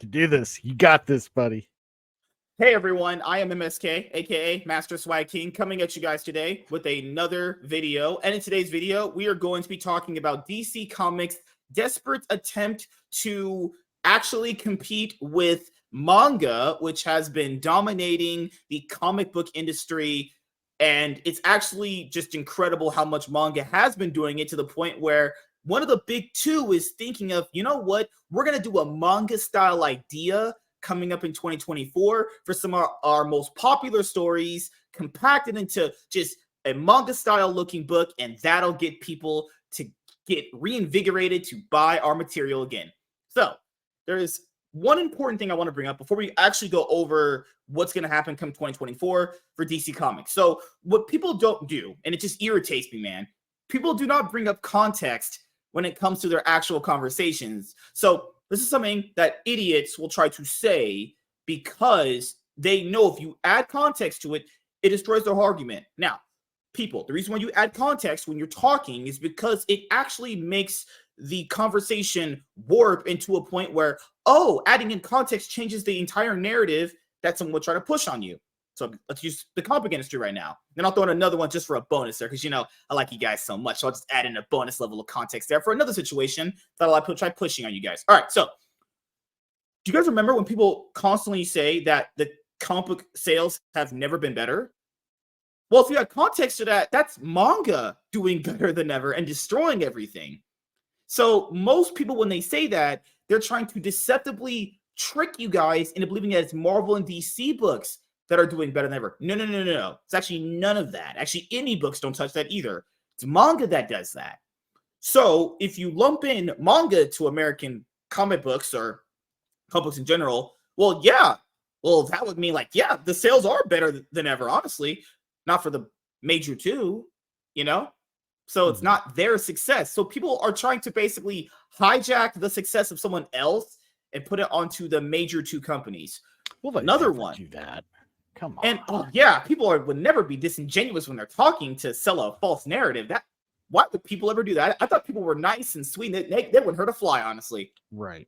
can do this. You got this, buddy. Hey everyone, I am MSK, aka Master Swag King, coming at you guys today with another video. And in today's video, we are going to be talking about DC Comics' desperate attempt to actually compete with manga, which has been dominating the comic book industry. And it's actually just incredible how much manga has been doing it, to the point where one of the big two is thinking of, you know what, we're going to do a manga style idea coming up in 2024 for some of our most popular stories, compacted into just a manga style looking book, and that'll get people to get reinvigorated to buy our material again. So there is one important thing I want to bring up before we actually go over what's going to happen come 2024 for DC Comics. So what people don't do, and it just irritates me, man, people do not bring up context when it comes to their actual conversations. So this is something that idiots will try to say because they know if you add context to it, it destroys their argument. Now, people, the reason why you add context when you're talking is because it actually makes the conversation warp into a point where, oh, adding in context changes the entire narrative that someone will try to push on you. So let's use the comic industry right now. Then I'll throw in another one just for a bonus there, because, you know, I like you guys so much. So I'll just add in a bonus level of context there for another situation that I'll try pushing on you guys. All right, so do you guys remember when people constantly say that the comic book sales have never been better? Well, if you add context to that, that's manga doing better than ever and destroying everything. So most people, when they say that, they're trying to deceptively trick you guys into believing that it's Marvel and DC books that are doing better than ever. No. It's actually none of that. Actually, any books don't touch that either. It's manga that does that. So if you lump in manga to American comic books or comic books in general, well, that would mean, like, yeah, the sales are better than ever, honestly. Not for the major two, you know? So it's not their success. So people are trying to basically hijack the success of someone else and put it onto the major two companies. Well, another one. Do that. Come on. And people would never be disingenuous when they're talking to sell a false narrative. Why would people ever do that? I thought people were nice and sweet. They wouldn't hurt a fly, honestly. Right.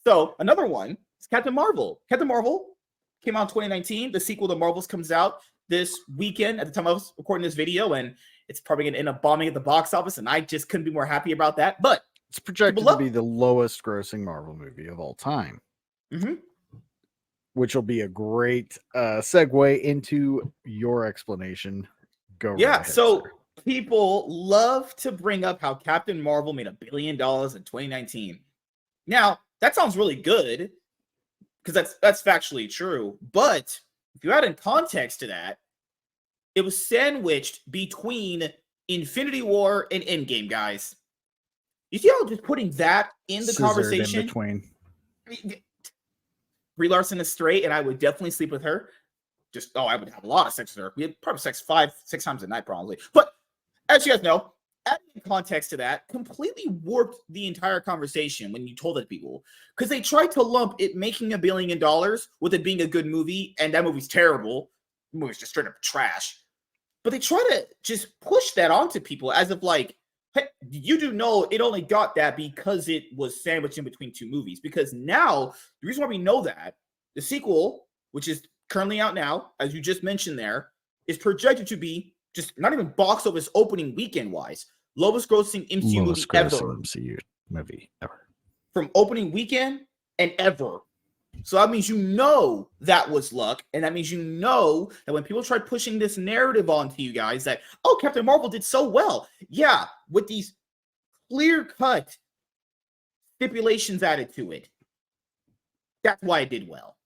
So another one is Captain Marvel. Captain Marvel came out in 2019. The sequel to Marvels comes out this weekend at the time I was recording this video, and it's probably going to end up bombing at the box office, and I just couldn't be more happy about that. But it's projected to be the lowest grossing Marvel movie of all time. Mm-hmm. Which will be a great segue into your explanation. Go right ahead, so sir. People love to bring up how Captain Marvel made $1 billion in 2019. Now, that sounds really good, because that's factually true. But if you add in context to that, it was sandwiched between Infinity War and Endgame, guys. You see how just putting that in the conversation? In between. Brie Larson is straight, and I would definitely sleep with her. I would have a lot of sex with her. We had probably sex 5-6 times a night, probably. But as you guys know, adding context to that completely warped the entire conversation when you told it to people, because they tried to lump it making $1 billion with it being a good movie, and that movie's terrible. The movie's just straight up trash. But they try to just push that onto people as if, like, hey, you do know it only got that because it was sandwiched in between two movies. Because now, the reason why we know that, the sequel, which is currently out now, as you just mentioned there, is projected to be just not even box office opening weekend-wise, lowest grossing MCU movie ever. From opening weekend and ever. So that means that was luck, and that means that when people tried pushing this narrative onto you guys that, oh, Captain Marvel did so well. Yeah, with these clear-cut stipulations added to it. That's why it did well.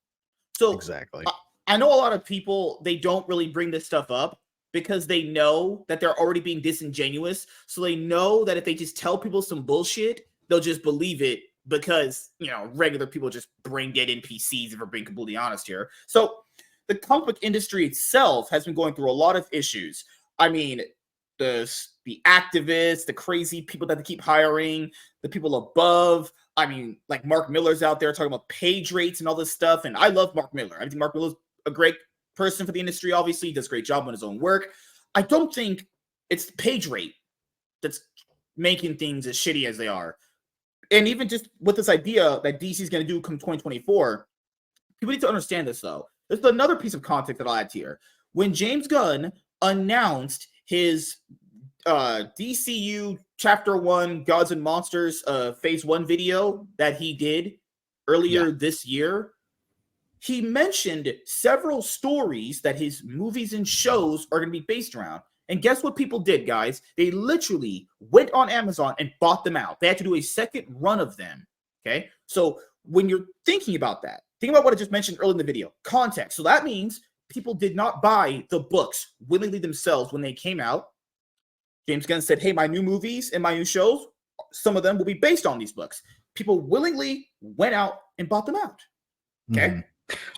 So exactly. I know a lot of people, they don't really bring this stuff up because they know that they're already being disingenuous. So they know that if they just tell people some bullshit, they'll just believe it, because, you know, regular people just brain dead NPCs, if we're being completely honest here. So the comic book industry itself has been going through a lot of issues. I mean, the activists, the crazy people that they keep hiring, the people above. I mean, like Mark Miller's out there talking about page rates and all this stuff. And I love Mark Miller. I think Mark Miller's a great person for the industry, obviously. He does a great job on his own work. I don't think it's the page rate that's making things as shitty as they are. And even just with this idea that DC is going to do come 2024, people need to understand this, though. There's another piece of context that I'll add here. When James Gunn announced his DCU Chapter 1 Gods and Monsters Phase 1 video that he did earlier this year, he mentioned several stories that his movies and shows are going to be based around. And guess what people did, guys? They literally went on Amazon and bought them out. They had to do a second run of them. Okay? So when you're thinking about that, think about what I just mentioned earlier in the video. Context. So that means people did not buy the books willingly themselves when they came out. James Gunn said, hey, my new movies and my new shows, some of them will be based on these books. People willingly went out and bought them out. Okay? Mm-hmm.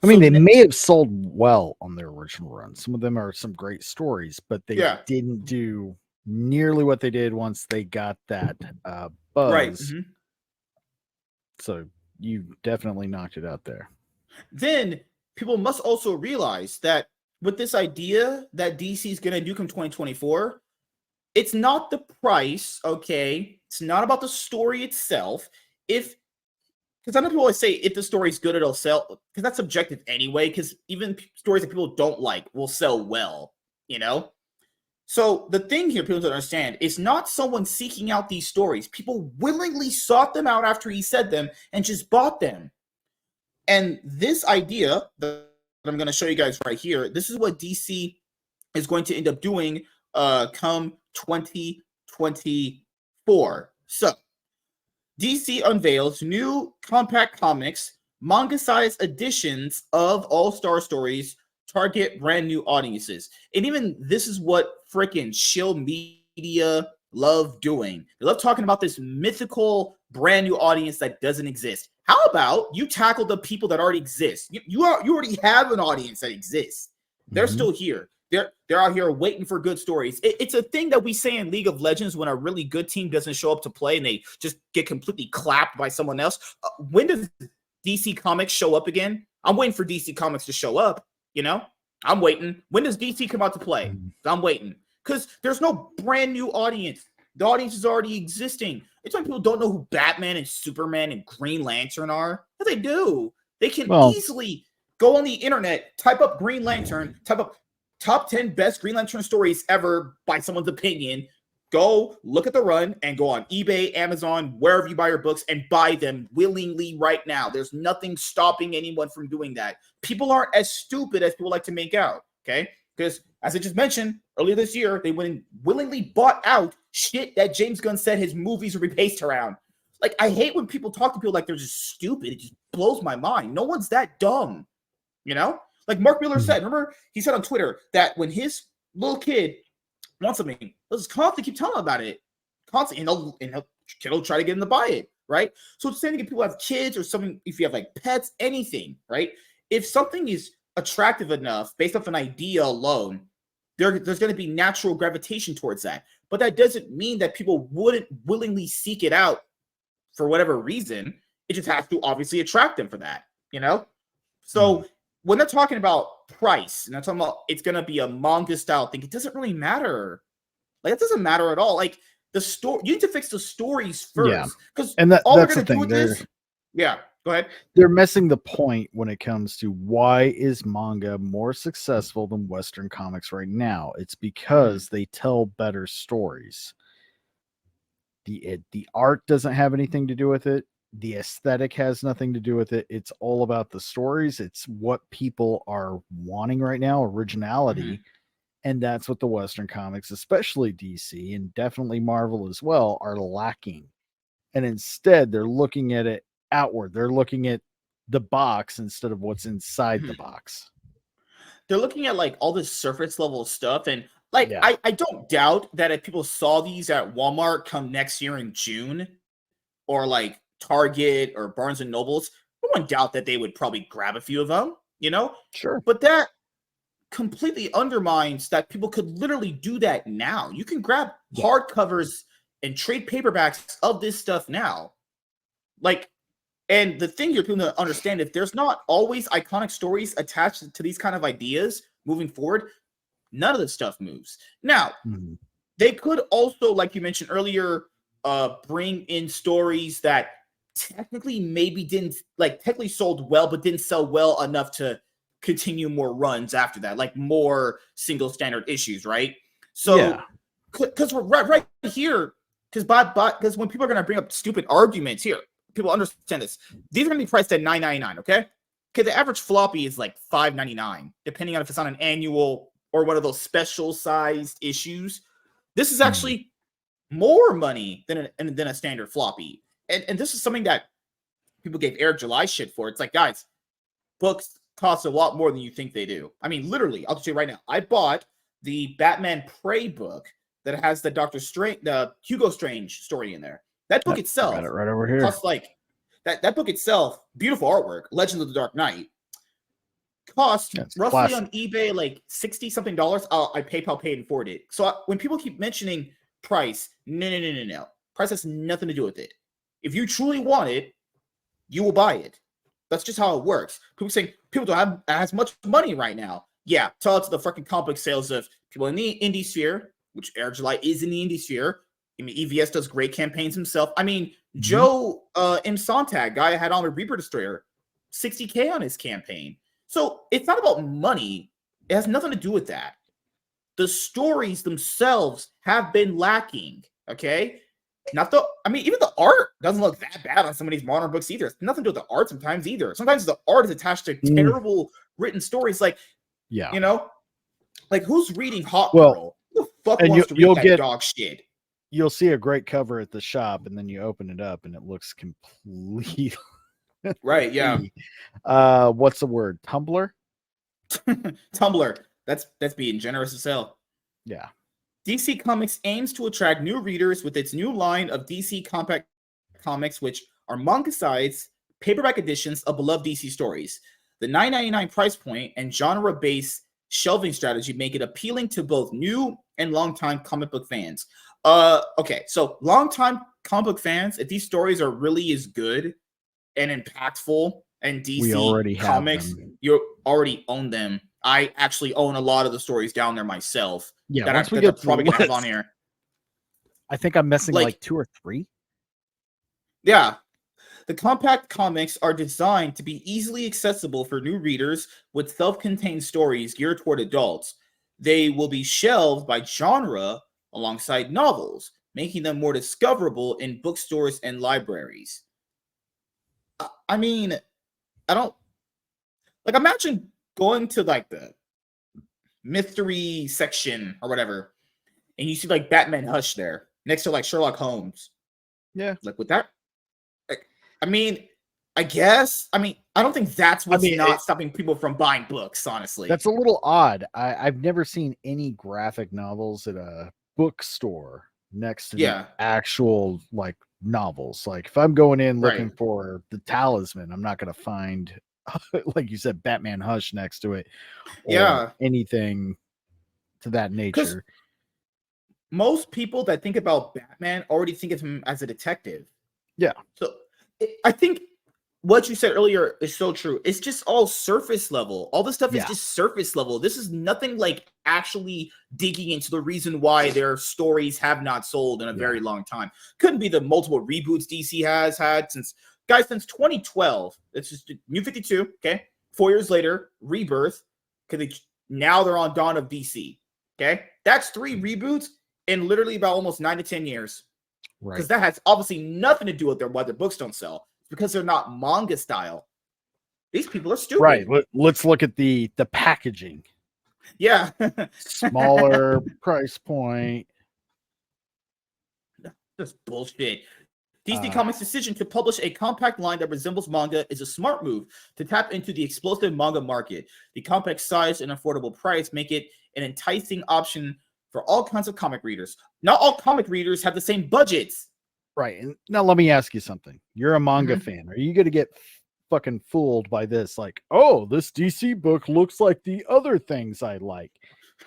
I mean, they may have sold well on their original run. Some of them are some great stories, but they didn't do nearly what they did once they got that buzz. Right. Mm-hmm. So you definitely knocked it out there. Then people must also realize that with this idea that DC is going to do come 2024, it's not the price, okay? It's not about the story itself. Because I know people always say if the story's good, it'll sell. Because that's subjective anyway. Because even stories that people don't like will sell well, you know? So the thing here people don't understand is not someone seeking out these stories. People willingly sought them out after he said them and just bought them. And this idea that I'm going to show you guys right here, this is what DC is going to end up doing come 2024. So DC unveils new compact comics, manga-sized editions of all-star stories target brand new audiences. And even this is what freaking shill media love doing. They love talking about this mythical brand new audience that doesn't exist. How about you tackle the people that already exist? You already have an audience that exists. They're still here. They're out here waiting for good stories. It's a thing that we say in League of Legends when a really good team doesn't show up to play and they just get completely clapped by someone else. When does DC Comics show up again? I'm waiting for DC Comics to show up, you know? I'm waiting. When does DC come out to play? I'm waiting. Because there's no brand new audience. The audience is already existing. It's why people don't know who Batman and Superman and Green Lantern are. But they do. They can easily go on the internet, type up Green Lantern, type up top 10 best Green Lantern stories ever by someone's opinion. Go look at the run and go on eBay, Amazon, wherever you buy your books and buy them willingly right now. There's nothing stopping anyone from doing that. People aren't as stupid as people like to make out, okay? Because as I just mentioned earlier this year, they went and willingly bought out shit that James Gunn said his movies would be based around. Like, I hate when people talk to people like they're just stupid. It just blows my mind. No one's that dumb, you know? Like Mark Miller said, remember, he said on Twitter that when his little kid wants something, he'll just constantly keep telling him about it. Constantly, and he'll try to get him to buy it, right? So it's the same thing if people have kids or something, if you have like pets, anything, right? If something is attractive enough based off an idea alone, there's going to be natural gravitation towards that. But that doesn't mean that people wouldn't willingly seek it out for whatever reason. It just has to obviously attract them for that, you know? So when they're talking about price, and they're talking about it's going to be a manga style thing, it doesn't really matter. Like, it doesn't matter at all. Like, the story, you need to fix the stories first. Because all we're going to do with this, go ahead. They're missing the point when it comes to why is manga more successful than Western comics right now. It's because they tell better stories. The art doesn't have anything to do with it. The aesthetic has nothing to do with it. It's all about the stories. It's what people are wanting right now, originality. And that's what the Western comics, especially DC and definitely Marvel as well, are lacking. And instead, they're looking at it outward. They're looking at the box instead of what's inside the box. They're looking at like all this surface level stuff. And like, I don't doubt that if people saw these at Walmart come next year in June, or like Target or Barnes and Nobles, no one doubt that they would probably grab a few of them, you know? Sure. But that completely undermines that people could literally do that now. You can grab hardcovers and trade paperbacks of this stuff now. Like, and the thing here, people need to understand, if there's not always iconic stories attached to these kind of ideas moving forward, none of this stuff moves. Now, they could also, like you mentioned earlier, bring in stories that technically maybe didn't like technically sold well, but didn't sell well enough to continue more runs after that, like more single standard issues, right? Yeah. So because we're right here, because when people are gonna bring up stupid arguments here, people understand this. These are gonna be priced at $9.99, okay? Okay, the average floppy is like $5.99, depending on if it's on an annual or one of those special sized issues. This is actually more money than a standard floppy. And this is something that people gave Eric July shit for. It's like, guys, books cost a lot more than you think they do. I mean, literally, I'll tell you right now. I bought the Batman Prey book that has the the Hugo Strange story in there. That book itself got it right over here. costs like that book itself, beautiful artwork, Legend of the Dark Knight, cost roughly classic on eBay like $60 something. I PayPal paid and forwarded it. So when people keep mentioning price, no. Price has nothing to do with it. If you truly want it, you will buy it. That's just how it works. People saying people don't have as much money right now. Yeah, tell it to the fucking comic book sales of people in the indie sphere, which Eric July is in the indie sphere. I mean, EVS does great campaigns himself. I mean, Joe M. Sontag, guy I had on the Reaper Destroyer, $60K on his campaign. So it's not about money. It has nothing to do with that. The stories themselves have been lacking. Okay. Even the art doesn't look that bad on some of these modern books either. It's nothing to do with the art sometimes either. Sometimes the art is attached to terrible written stories. Like, you know, like who's reading Hot Girl? Who the fuck wants to read that dog shit? You'll see a great cover at the shop, and then you open it up, and it looks complete. Right? Yeah. What's the word? Tumblr. Tumblr. That's being generous as hell. Yeah. DC Comics aims to attract new readers with its new line of DC Compact Comics, which are manga-sized, paperback editions of beloved DC stories. The $9.99 price point and genre-based shelving strategy make it appealing to both new and longtime comic book fans. Okay, so longtime comic book fans, if these stories are really as good and impactful and DC Comics, you already own them. I actually own a lot of the stories down there myself. Yeah, once we get probably gonna have on here. I think I'm missing like 2 or 3. Yeah. The compact comics are designed to be easily accessible for new readers with self-contained stories geared toward adults. They will be shelved by genre alongside novels, making them more discoverable in bookstores and libraries. I mean, I don't like imagine going to like the mystery section or whatever, and you see like Batman Hush there next to like Sherlock Holmes. Yeah. Like with that, like, I mean, I guess. I mean, I don't think that's what's not stopping people from buying books, honestly. That's a little odd. I've never seen any graphic novels at a bookstore next to the actual like novels. Like if I'm going in looking for the Talisman, I'm not going to find like you said, Batman Hush next to it, or anything to that nature. Most people that think about Batman already think of him as a detective. Yeah. So I think what you said earlier is so true. It's just all surface level. All this stuff is just surface level. This is nothing like actually digging into the reason why their stories have not sold in a very long time. Couldn't be the multiple reboots DC has had since 2012. It's just New 52. Okay, 4 years later, Rebirth. Because now they're on Dawn of DC. Okay, that's 3 reboots in literally about almost 9 to 10 years. Right. Because that has obviously nothing to do with why their books don't sell. It's because they're not manga style. These people are stupid. Right. Let's look at the packaging. Yeah. Smaller price point. That's bullshit. DC Comics' decision to publish a compact line that resembles manga is a smart move to tap into the explosive manga market. The compact size and affordable price make it an enticing option for all kinds of comic readers. Not all comic readers have the same budgets. Right. And now let me ask you something. You're a manga fan. Are you going to get fucking fooled by this? Like, oh, this DC book looks like the other things I like.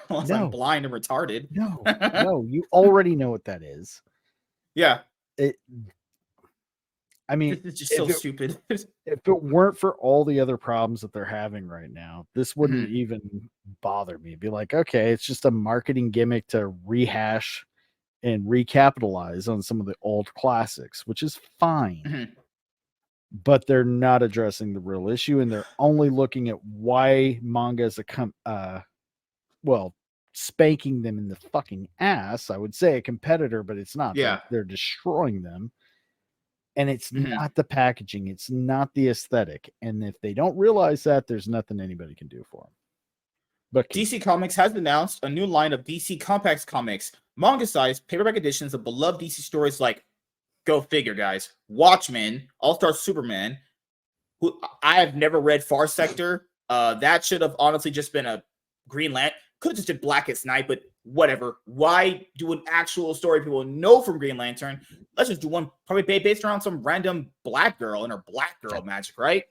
Unless I'm blind and retarded. No, you already know what that is. Yeah. I mean, it's just so stupid. If it weren't for all the other problems that they're having right now, this wouldn't even bother me. Be like, okay, it's just a marketing gimmick to rehash and recapitalize on some of the old classics, which is fine. but they're not addressing the real issue, and they're only looking at why manga is spanking them in the fucking ass. I would say a competitor, but it's not. Yeah. They're destroying them. And it's Mhm. not the packaging, it's not the aesthetic. And if they don't realize that, there's nothing anybody can do for them. But DC Comics has announced a new line of DC Compacts comics, manga-sized paperback editions of beloved DC stories like, go figure, guys, Watchmen, All-Star Superman, who I have never read Far Sector. That should have honestly just been a Green Lantern. Could have just been Blackest Night, but whatever. Why do an actual story people know from Green Lantern? Let's just do one probably based around some random black girl and her black girl magic, right?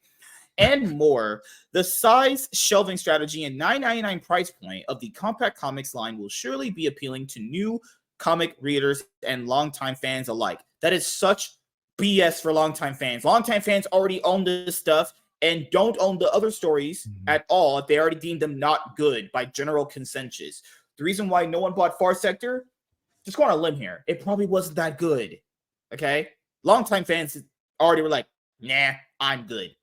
And more. The size, shelving strategy, and $9.99 price point of the compact comics line will surely be appealing to new comic readers and longtime fans alike. That is such BS for longtime fans. Longtime fans already own this stuff and don't own the other stories at all if they already deemed them not good by general consensus. The reason why no one bought Far Sector, just go on a limb here, it probably wasn't that good. Okay? Longtime fans already were like, nah, I'm good.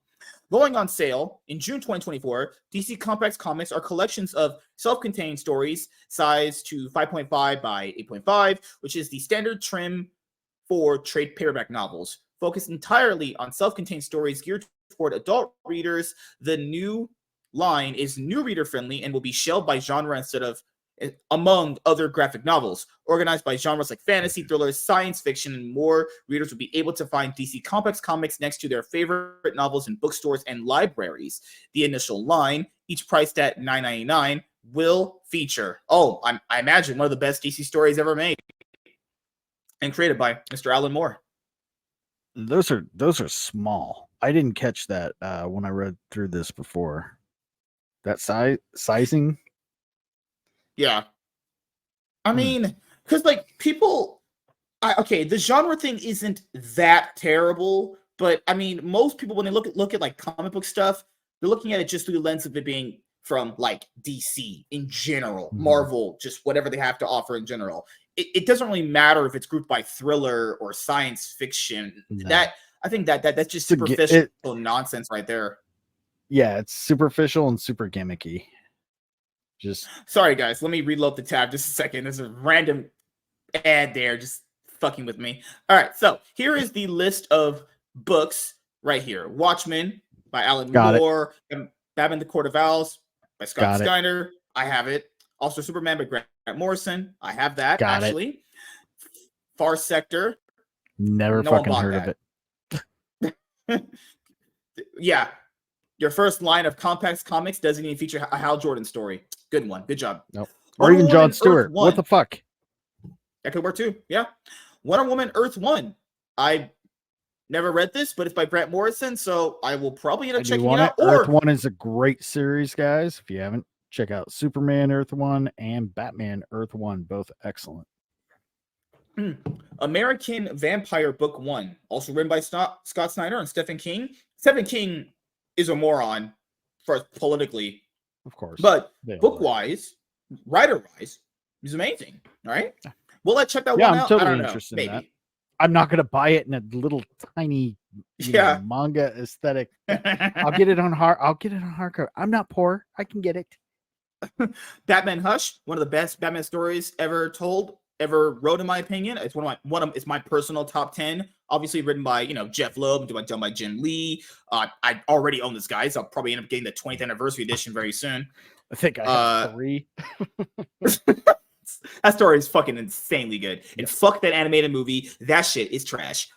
Going on sale in June 2024, DC Compacts comics are collections of self-contained stories sized to 5.5 by 8.5, which is the standard trim for trade paperback novels. Focused entirely on self-contained stories geared toward adult readers, the new line is new reader friendly and will be shelved by genre instead of among other graphic novels. Organized by genres like fantasy, thrillers, science fiction, and more, readers will be able to find DC Compacts comics next to their favorite novels in bookstores and libraries. The initial line, each priced at $9.99, will feature, I imagine, one of the best DC stories ever made, and created by Mr. Alan Moore. those are small. I didn't catch that when I read through this before. That sizing. Yeah. I mean, because like people, the genre thing isn't that terrible, but I mean, most people when they look at like comic book stuff, they're looking at it just through the lens of it being from like DC in general, Marvel, just whatever they have to offer in general. It doesn't really matter if it's grouped by thriller or science fiction. No. That I think that's just superficial nonsense right there. Yeah, it's superficial and super gimmicky. Just sorry, guys. Let me reload the tab just a second. There's a random ad there, just fucking with me. All right, so here is the list of books right here: Watchmen by Alan Moore, Batman: The Court of Owls by Scott Snyder. I have it. Also, Superman by Grant Morrison. I have that actually. Far Sector. Never fucking heard of it. Yeah. Your first line of Compacts comics doesn't even feature a Hal Jordan story. Good one. Good job. Nope. Or even John Stewart. What the fuck? That could work too. Yeah. Wonder Woman Earth 1. I never read this, but it's by Grant Morrison, so I will probably end up checking it out. Earth 1 is a great series, guys. If you haven't, check out Superman Earth 1 and Batman Earth 1. Both excellent. American Vampire Book 1. Also written by Scott Snyder and Stephen King. Stephen King is a moron for politically, of course, but book-wise, writer-wise, he's amazing. All right, will I check that one out? I'm totally interested in that. I'm not gonna buy it in a little tiny, know, manga aesthetic. I'll get it on hardcover. I'm not poor. I can get it. Batman Hush, one of the best Batman stories ever wrote, in my opinion. It's it's my personal top 10. Obviously written by Jeff Loeb, done by Jim Lee. I already own this guy, so I'll probably end up getting the 20th anniversary edition very soon. I think I have 3. That story is fucking insanely good. And fuck that animated movie. That shit is trash.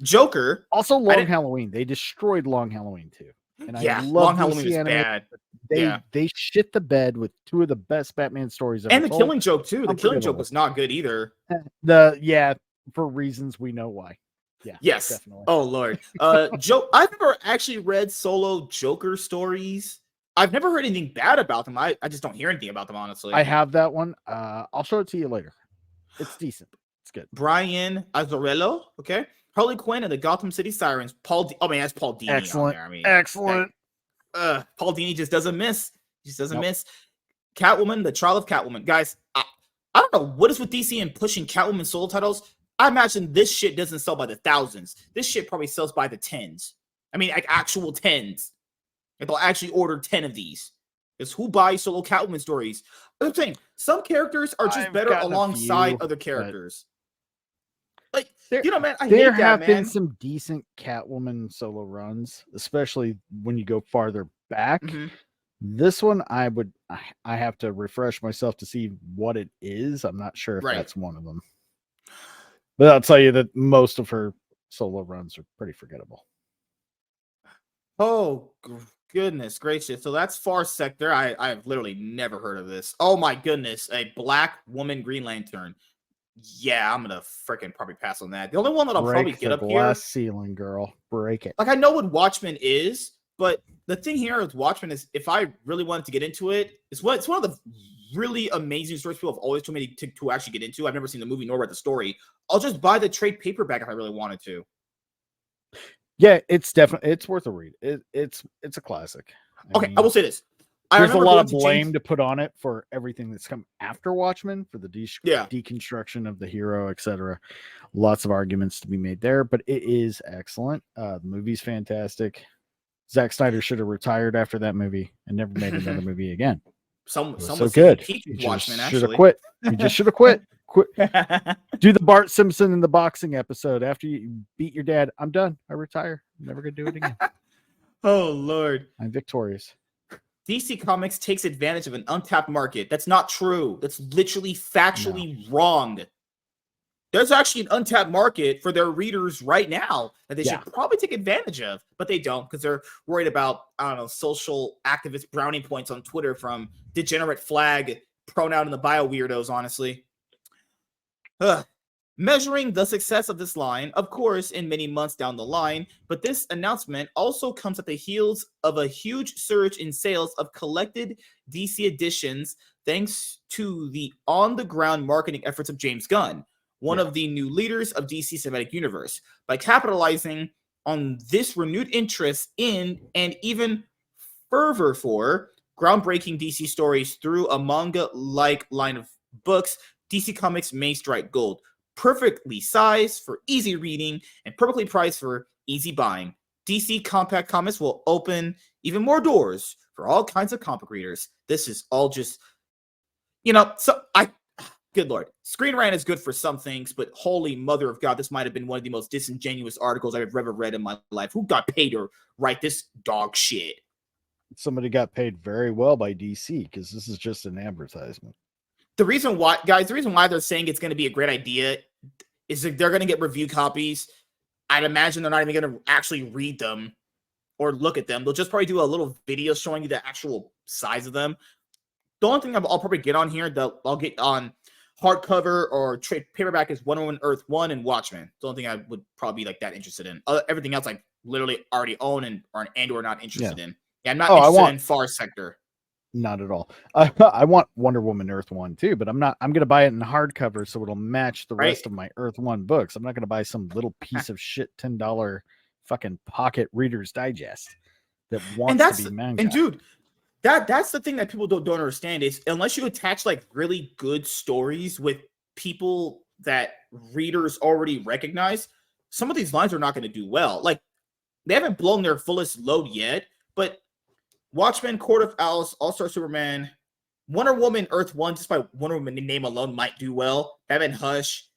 Joker. Also, Long Halloween. They destroyed Long Halloween too. And I love Long Halloween is bad. They shit the bed with 2 of the best Batman stories ever and the told. Killing Joke too. The Killing Joke was not good either. For reasons we know why. Yeah. Yes. Definitely. Oh Lord. I've never actually read solo Joker stories. I've never heard anything bad about them. I just don't hear anything about them, honestly. I have that one. I'll show it to you later. It's decent. It's good. Brian Azzarello. Okay. Harley Quinn and the Gotham City Sirens. That's Paul Dini. Excellent. On there. Excellent. Paul Dini just doesn't miss. Miss. Catwoman, the Trial of Catwoman. Guys, I don't know what is with DC and pushing Catwoman solo titles. I imagine this shit doesn't sell by the thousands. This shit probably sells by the tens. I mean, like actual tens. Like they'll actually order 10 of these. Because who buys solo Catwoman stories? I'm saying some characters are just I've better gotten a alongside few, other but characters. Like, there, you know, man, I there hate that, have been man. some decent Catwoman solo runs, especially when you go farther back. Mhm. This one, I have to refresh myself to see what it is. I'm not sure if Right. that's one of them, but I'll tell you that most of her solo runs are pretty forgettable. Oh, goodness gracious. So that's Far Sector. I've literally never heard of this. Oh my goodness. A black woman Green Lantern. Yeah, I'm gonna freaking probably pass on that. The only one that I'll probably Break get the up glass here, ceiling, girl. Break it. like I know what Watchmen is, but the thing here with Watchmen is if I really wanted to get into it, it's one of the really amazing stories people have always told me to actually get into. I've never seen the movie nor read the story. I'll just buy the trade paperback if I really wanted to. Yeah, it's definitely worth a read. It's a classic. Okay, I will say this. I There's a remember lot going of to blame James. to put on it for everything that's come after Watchmen, for the Yeah. deconstruction of the hero, etc. Lots of arguments to be made there, but it is excellent. The movie's fantastic. Zack Snyder should have retired after that movie and never made another movie again. Some It was would so say he good. peaked with He just Watchmen, should have actually. quit. He just should have quit. Quit. Do the Bart Simpson in the boxing episode. After you beat your dad, I'm done. I retire. I'm never gonna do it again. Oh Lord. I'm victorious. DC Comics takes advantage of an untapped market. That's not true. That's literally factually wrong. There's actually an untapped market for their readers right now that they should probably take advantage of, but they don't because they're worried about, I don't know, social activist brownie points on Twitter from degenerate flag pronoun in the bio weirdos, honestly. Ugh. Measuring the success of this line, of course, in many months down the line, but this announcement also comes at the heels of a huge surge in sales of collected DC editions thanks to the on-the-ground marketing efforts of James Gunn, one of the new leaders of DC Cinematic Universe. By capitalizing on this renewed interest in and even fervor for groundbreaking DC stories through a manga-like line of books, DC Comics may strike gold. Perfectly sized for easy reading and perfectly priced for easy buying. DC Compact Comics will open even more doors for all kinds of comic readers. This is all just, good Lord. Screen Rant is good for some things, but holy mother of God, this might have been one of the most disingenuous articles I've ever read in my life. Who got paid to write this dog shit? Somebody got paid very well by DC because this is just an advertisement. The reason why they're saying it's going to be a great idea is that they're going to get review copies. I'd imagine they're not even going to actually read them or look at them. They'll just probably do a little video showing you the actual size of them. The only thing I'll probably get on here that I'll get on hardcover or trade paperback is Wonder Woman Earth 1 and Watchmen. The only thing I would probably be like that interested in. Everything else I literally already own and or not interested in. Yeah, I'm not interested in Far Sector. Not at all. I want Wonder Woman Earth 1 too, but I'm going to buy it in hardcover so it'll match the rest of my Earth 1 books. I'm not going to buy some little piece of shit $10 fucking pocket Reader's Digest that wants to be manga. And dude, that's the thing that people don't understand is unless you attach like really good stories with people that readers already recognize, some of these lines are not going to do well. Like they haven't blown their fullest load yet, but Watchmen, Court of Owls, All-Star Superman, Wonder Woman, Earth 1, just by Wonder Woman name alone might do well. Batman Hush.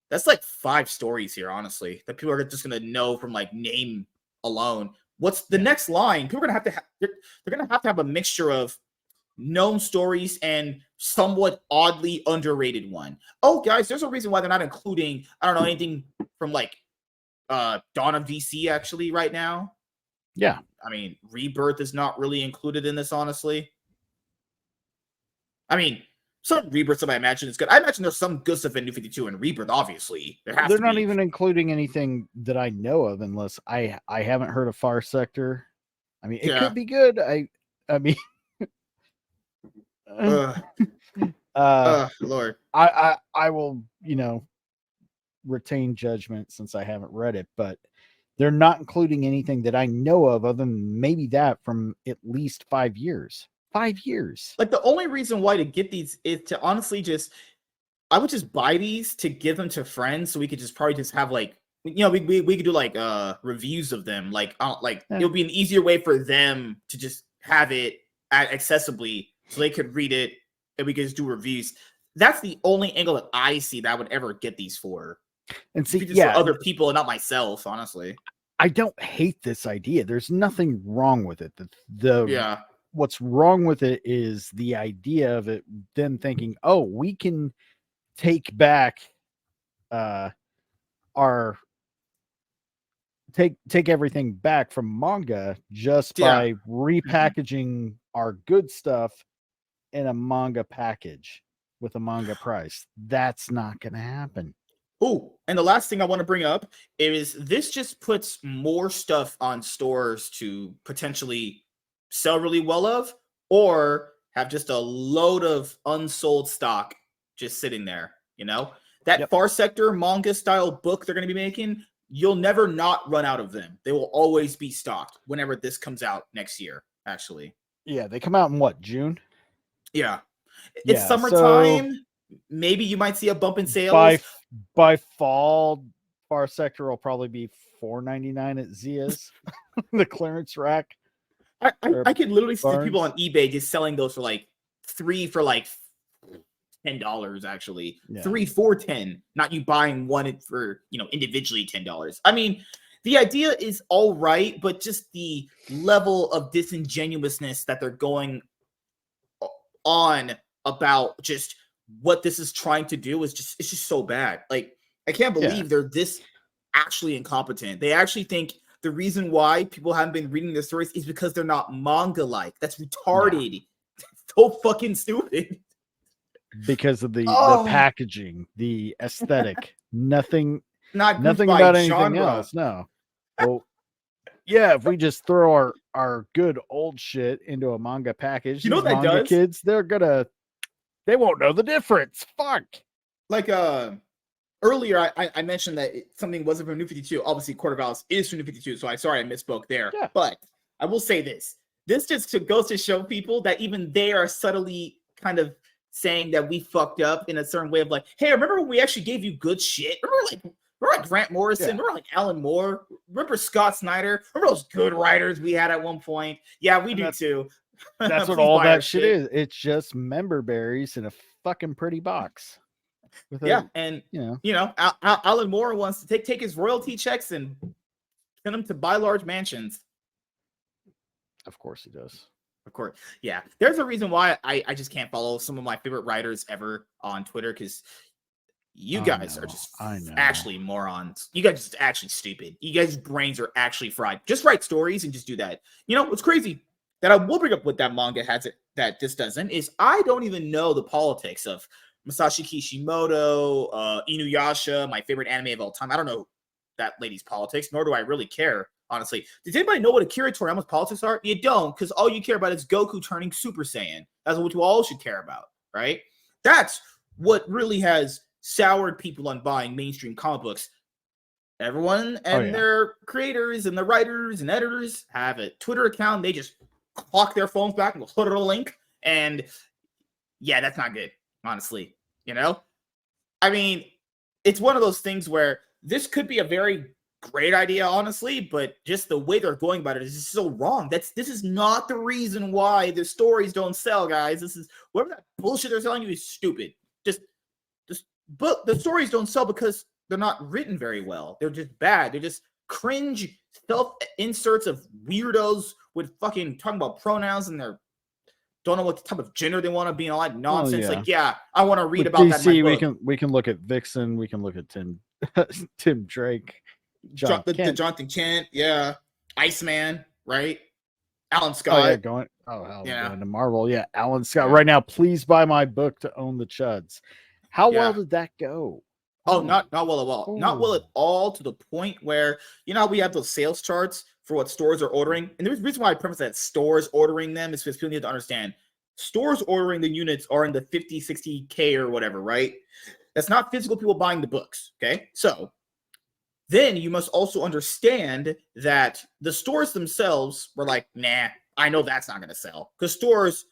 That's like 5 stories here, honestly, that people are just going to know from like name alone. What's the next line? People are going to have to they're going to have a mixture of known stories and somewhat oddly underrated one. Oh, guys, there's a reason why they're not including, I don't know, anything from like Dawn of DC actually right now. Yeah. I mean, Rebirth is not really included in this, honestly. I mean, some Rebirth stuff I imagine is good. I imagine there's some good stuff in New 52 and Rebirth, obviously. They're not even including anything that I know of unless I haven't heard of Far Sector. I mean, it could be good. I mean Lord. I will, retain judgment since I haven't read it, but they're not including anything that I know of other than maybe that from at least 5 years. 5 years. Like the only reason why to get these is to honestly just I would just buy these to give them to friends, so we could just probably just have like, we could do like reviews of them. Like it would be an easier way for them to just have it accessibly, so they could read it and we could just do reviews. That's the only angle that I see that I would ever get these for. And see, just for other people and not myself, honestly. I don't hate this idea. There's nothing wrong with it. Yeah. What's wrong with it is the idea of it, them thinking, oh, we can take back take everything back from manga just by repackaging our good stuff in a manga package with a manga price. That's not going to happen. Oh, and the last thing I want to bring up is this just puts more stuff on stores to potentially sell really well of, or have just a load of unsold stock just sitting there. That Far Sector manga style book they're going to be making, you'll never not run out of them. They will always be stocked whenever this comes out next year, actually. Yeah, they come out in what, June? Yeah. It's summertime. So maybe you might see a bump in sales. By fall, Far Sector will probably be $4.99 at Zia's, the clearance rack. I could literally see people on eBay just selling those for like $3 for like $10, actually. Yeah. 3 for $10, not you buying one for, individually $10. I mean, the idea is all right, but just the level of disingenuousness that they're going on about just what this is trying to do it's just so bad. Like, I can't believe they're this actually incompetent. They actually think the reason why people haven't been reading their stories is because they're not manga-like. That's retarded. Yeah. That's so fucking stupid. Because of the packaging, the aesthetic, nothing about anything else. No. Well, yeah, if we just throw our good old shit into a manga package, you know what that manga does? Kids, they won't know the difference. Fuck. Like earlier, I mentioned that something wasn't from New 52. Obviously, Court of Owls is from New 52, so I misspoke there. Yeah. But I will say this. This just goes to show people that even they are subtly kind of saying that we fucked up in a certain way of like, hey, remember when we actually gave you good shit? Remember like Grant Morrison? Remember like Alan Moore? Remember Scott Snyder? Remember those good writers we had at one point? Yeah, we do too. That's what all that shit is. It's just member berries in a fucking pretty box. And Alan Moore wants to take his royalty checks and send them to buy large mansions. Of course he does. Of course. Yeah. There's a reason why I just can't follow some of my favorite writers ever on Twitter, because you guys are just actually morons. You guys are just actually stupid. You guys' brains are actually fried. Just write stories and just do that. What's crazy that I will bring up with that manga has it that this doesn't is I don't even know the politics of Masashi Kishimoto, Inuyasha, my favorite anime of all time. I don't know that lady's politics, nor do I really care, honestly. Does anybody know what Akira Toriyama's politics are? You don't, because all you care about is Goku turning Super Saiyan. That's what you all should care about, right? That's what really has soured people on buying mainstream comic books. Everyone and their creators and the writers and editors have a Twitter account. They just clock their phones back and go put it a link. And yeah, that's not good, honestly. I mean, it's one of those things where this could be a very great idea, honestly, but just the way they're going about it is just so wrong. This is not the reason why the stories don't sell, guys. This is whatever that bullshit they're selling you is stupid. But the stories don't sell because they're not written very well. They're just bad. They're just cringe self-inserts of weirdos with fucking talking about pronouns and their don't know what type of gender they want to be and all that nonsense. I want to read about DC, that in my book. we can look at Vixen, we can look at Tim Drake, the Jonathan Kent, Iceman, right? Alan Scott. Going to Marvel. Yeah, Alan Scott. Right now, please buy my book to own the Chuds. How well did that go? Not well at all. Not well at all, to the point where, we have those sales charts for what stores are ordering. And the reason why I preface that stores ordering them is because people need to understand stores ordering the units are in the 50, 60K or whatever, right? That's not physical people buying the books, okay? So then you must also understand that the stores themselves were like, nah, I know that's not going to sell. Because stores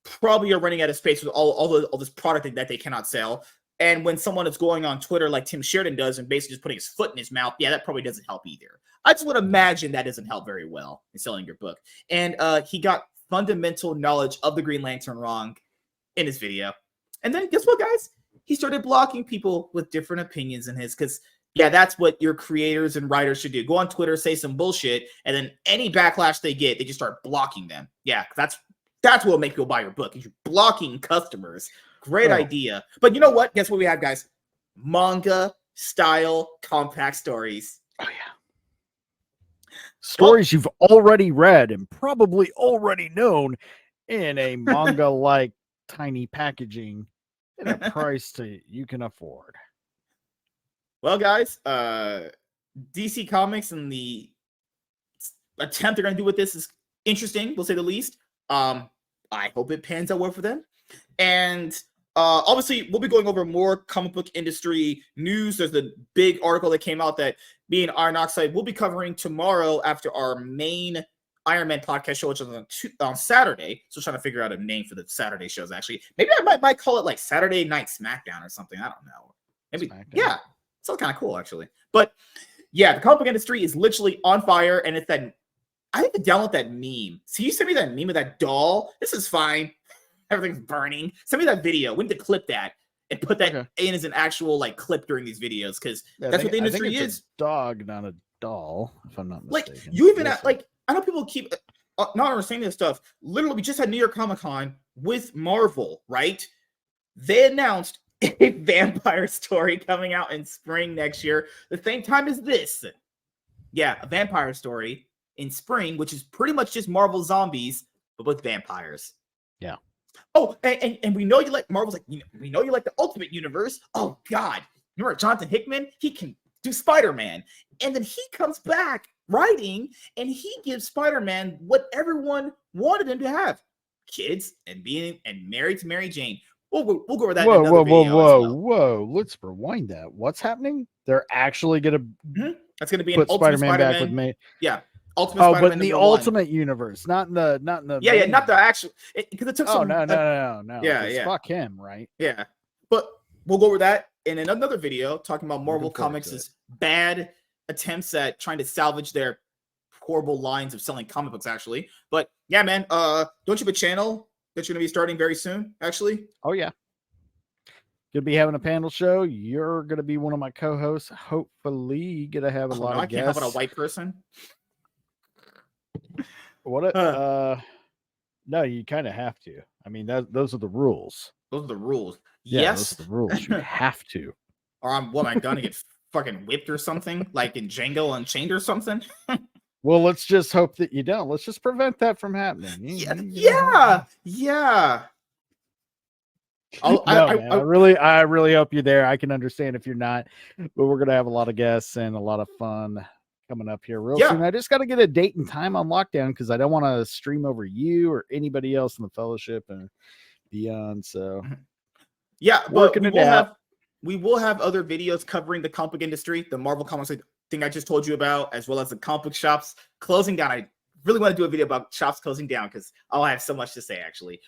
probably are running out of space with all this product that they cannot sell. And when someone is going on Twitter like Tim Sheridan does and basically just putting his foot in his mouth, yeah, that probably doesn't help either. I just would imagine that doesn't help very well in selling your book. And he got fundamental knowledge of the Green Lantern wrong in his video. And then guess what, guys? He started blocking people with different opinions in his, because yeah, that's what your creators and writers should do. Go on Twitter, say some bullshit, and then any backlash they get, they just start blocking them. Yeah, that's what will make people buy your book. You're blocking customers. Great idea. But you know what? Guess what we have, guys? Manga style compact stories. Oh yeah. Stories you've already read and probably already known in a manga like tiny packaging at a price you can afford. Well, guys, DC Comics and the attempt they're going to do with this is interesting, we'll say the least. I hope it pans out well for them. And obviously, we'll be going over more comic book industry news. There's the big article that came out that me and Iron Oxide will be covering tomorrow after our main Iron Man podcast show, which is on Saturday. So trying to figure out a name for the Saturday shows, actually. Maybe I might call it like Saturday Night SmackDown or something. I don't know. Maybe, SmackDown. Yeah. Sounds kind of cool, actually. But yeah, the comic book industry is literally on fire, and it's that I need to download that meme. So you sent me that meme of that doll. This is fine. Everything's burning. Send me that video. We need to clip that and put that in as an actual like clip during these videos, because that's what the industry is. A dog, not a doll, if I'm not mistaken. Like you even like I know people keep not understanding this stuff. Literally, we just had New York Comic Con with Marvel, right? They announced a vampire story coming out in spring next year, the same time as this. Yeah, a vampire story in spring, which is pretty much just Marvel zombies, but with vampires. Yeah. Oh, and we know you like Marvel's like, we know you like the Ultimate Universe. Oh God, remember Jonathan Hickman? He can do Spider-Man, and then he comes back writing, and he gives Spider-Man what everyone wanted him to have: kids and being and married to Mary Jane. We'll go over that. Whoa! Let's rewind that. What's happening? They're actually gonna that's gonna be put Spider-Man back with me. Yeah. Ultimate Spider-Man, but in the Ultimate Universe, not in the not the actual, because it took some. No. Yeah. Fuck him, right? Yeah, but we'll go over that in another video talking about Marvel Comics' bad attempts at trying to salvage their horrible lines of selling comic books. Actually, but yeah, man, don't you have a channel that you're gonna be starting very soon? Actually, oh yeah. Gonna be having a panel show. You're gonna be one of my co-hosts. Hopefully, gonna have a lot of guests. I can't have a white person. What? No, you kind of have to. I mean, those are the rules. Those are the rules. Yeah, yes, those are the rules. You have to. Or what am I gonna get fucking whipped or something, like in Django Unchained or something? Well, let's just hope that you don't. Let's just prevent that from happening. Yeah. I really hope you're there. I can understand if you're not, but we're gonna have a lot of guests and a lot of fun coming up here real soon. I just got to get a date and time on lockdown because I don't want to stream over you or anybody else in the fellowship and beyond. So yeah, working it out. We will have other videos covering the comic book industry, the Marvel Comics thing I just told you about, as well as the comic book shops closing down. I really want to do a video about shops closing down because I'll have so much to say, actually.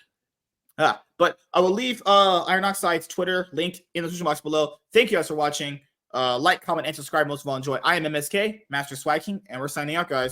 But I will leave Iron Oxide's Twitter linked in the description box below. Thank you guys for watching. Like, comment, and subscribe. Most of all, enjoy. I am MSK, Master Swag King, and we're signing out, guys.